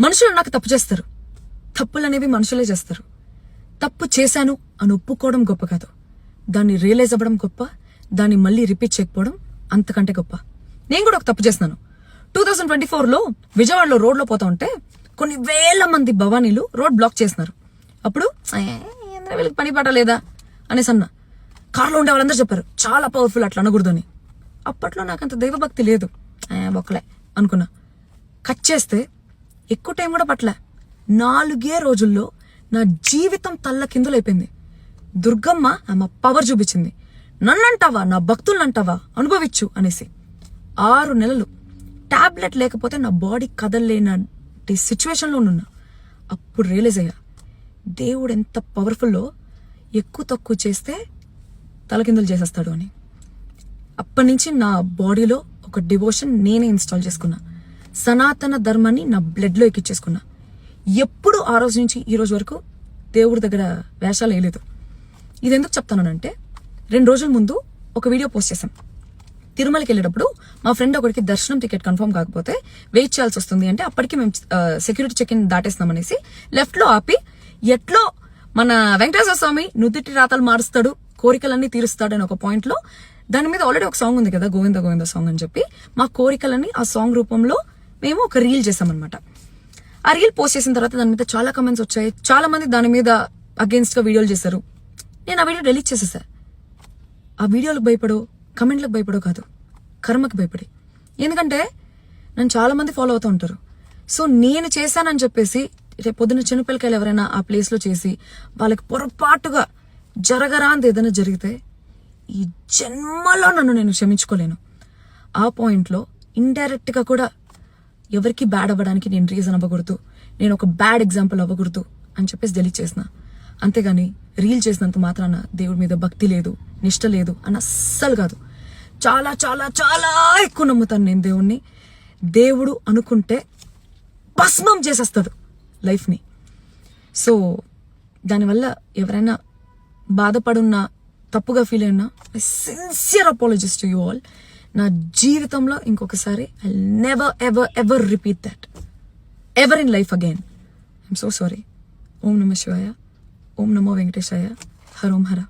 మనుషులు నాకు తప్పు చేస్తారు, తప్పులు అనేవి మనుషులే చేస్తారు. తప్పు చేశాను అని ఒప్పుకోవడం గొప్ప కాదు, దాన్ని రియలైజ్ అవ్వడం గొప్ప, దాన్ని మళ్ళీ రిపీట్ చేయకపోవడం అంతకంటే గొప్ప. నేను కూడా ఒక తప్పు చేస్తున్నాను. 2024లో విజయవాడలో రోడ్లో పోతా ఉంటే కొన్ని వేల మంది భవానీలు రోడ్ బ్లాక్ చేస్తున్నారు. అప్పుడు వీళ్ళకి పని పాట లేదా అనేసి అన్నా. కార్లో ఉండే వాళ్ళందరూ చెప్పారు చాలా పవర్ఫుల్, అట్లా అనకూడదు అని. అప్పట్లో నాకు అంత దైవభక్తి లేదు, ఒక్కలే అనుకున్నా. కట్ చేస్తే ఎక్కువ టైం కూడా పట్టలే, 4 రోజుల్లో నా జీవితం తల్ల కిందులైపోయింది. దుర్గమ్మ ఆమె పవర్ చూపించింది. నన్నంటావా, నా భక్తులనంటావా, అనుభవించు అనేసి. 6 నెలలు టాబ్లెట్ లేకపోతే నా బాడీ కదలలేనటి సిచ్యువేషన్లో ఉన్నా. అప్పుడు రియలైజ్ అయ్యా దేవుడు ఎంత పవర్ఫుల్లో, ఎక్కువ తక్కువ చేస్తే తలకిందులు చేసేస్తాడు అని. అప్పటి నుంచి నా బాడీలో ఒక డివోషన్ నేనే ఇన్స్టాల్ చేసుకున్నా. సనాతన ధర్మాన్ని నా బ్లడ్లో ఎక్కించేసుకున్నా. ఎప్పుడు ఆ రోజు నుంచి ఈ రోజు వరకు దేవుడి దగ్గర వేషాలు వేయలేదు. ఇది ఎందుకు చెప్తానంటే, 2 రోజుల ముందు ఒక వీడియో పోస్ట్ చేశాం. తిరుమలకి వెళ్ళేటప్పుడు మా ఫ్రెండ్ ఒకరికి దర్శనం టికెట్ కన్ఫర్మ్ కాకపోతే వెయిట్ చేయాల్సి వస్తుంది అంటే, అప్పటికి మేము సెక్యూరిటీ చెక్ ఇన్ దాటేస్తున్నాం అనేసి లెఫ్ట్ లో ఆపి, ఎట్లో మన వెంకటేశ్వర స్వామి నుదుటి రాతలు మారుస్తాడు, కోరికలన్నీ తీరుస్తాడు అని ఒక పాయింట్ లో, దాని మీద ఆల్రెడీ ఒక సాంగ్ ఉంది కదా, గోవింద గోవింద సాంగ్ అని చెప్పి, మా కోరికలని ఆ సాంగ్ రూపంలో మేము ఒక రీల్ చేసామన్నమాట. ఆ రీల్ పోస్ట్ చేసిన తర్వాత దాని మీద చాలా కమెంట్స్ వచ్చాయి. చాలా మంది దాని మీద అగేన్స్ట్ గా వీడియోలు చేశారు. నేను ఆ వీడియో డిలీట్ చేసేసా. ఆ వీడియోలకు భయపడో, కమెంట్లకు భయపడో కాదు, కర్మకి భయపడి. ఎందుకంటే నన్ను చాలా మంది ఫాలో అవుతూ ఉంటారు. సో నేను చేశానని చెప్పేసి రేపు పొద్దున్న చిన్నపిల్లకాయలు ఎవరైనా ఆ ప్లేస్ లో చేసి వాళ్ళకి పొరపాటుగా జరగరాంది ఏదైనా జరిగితే ఈ జన్మలో నన్ను నేను క్షమించుకోలేను. ఆ పాయింట్లో ఇండైరెక్ట్ గా కూడా ఎవరికి బ్యాడ్ అవ్వడానికి నేను రీజన్ అవ్వకూడదు, నేను ఒక బ్యాడ్ ఎగ్జాంపుల్ అవ్వకూడదు అని చెప్పేసి డిలీట్ చేసిన. అంతేగాని రీల్ చేసినంత మాత్రాన దేవుడి మీద భక్తి లేదు, నిష్ట లేదు అని అస్సలు కాదు. చాలా చాలా చాలా ఎక్కువ నమ్ముతాను నేను దేవుణ్ణి. దేవుడు అనుకుంటే భస్మం చేసేస్తాడు లైఫ్ని. సో దానివల్ల ఎవరైనా బాధపడున్నా, తప్పుగా ఫీల్ అయినా, I sincere apologies to you all. నా జీవితంలో ఇంకొకసారి I never ever ever repeat that ever in life again. I'm so sorry. ఓం నమః శివాయ, ఓం నమో వెంకటేశాయ, హర ఓం హర.